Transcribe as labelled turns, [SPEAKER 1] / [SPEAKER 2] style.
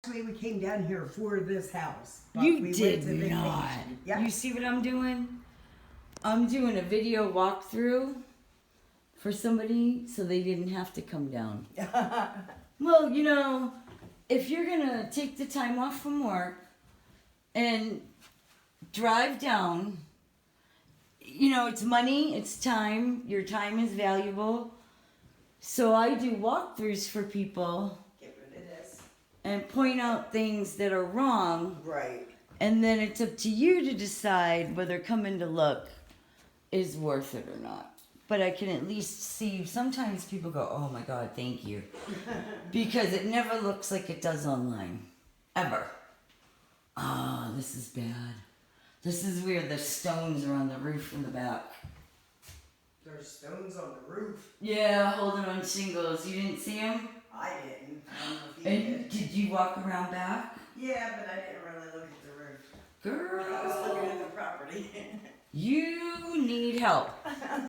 [SPEAKER 1] Actually, we came down here for this house. But
[SPEAKER 2] You
[SPEAKER 1] we
[SPEAKER 2] did
[SPEAKER 1] went to
[SPEAKER 2] not.
[SPEAKER 1] vacation. Yeah.
[SPEAKER 2] You see what I'm doing? I'm doing a video walkthrough for somebody so they didn't have to come down. Well, you know, if you're gonna take the time off from work and drive down, you know, it's money, it's time, your time is valuable. So I do walkthroughs for people
[SPEAKER 1] Get rid of this.
[SPEAKER 2] and point out things that are wrong.
[SPEAKER 1] Right.
[SPEAKER 2] And then it's up to you to decide whether coming to look is worth it or not. But I can at least see, sometimes people go, oh my God, thank you. Because it never looks like it does online. Ever. Ah, this is bad. This is where the stones are on the roof in the back.
[SPEAKER 1] There's stones on the roof.
[SPEAKER 2] Yeah, holding on shingles. You didn't see them?
[SPEAKER 1] I didn't. I don't know if you
[SPEAKER 2] And did you walk around back?
[SPEAKER 1] Yeah, but I didn't really look at the roof.
[SPEAKER 2] Girl.
[SPEAKER 1] I was looking at the property.
[SPEAKER 2] You need help.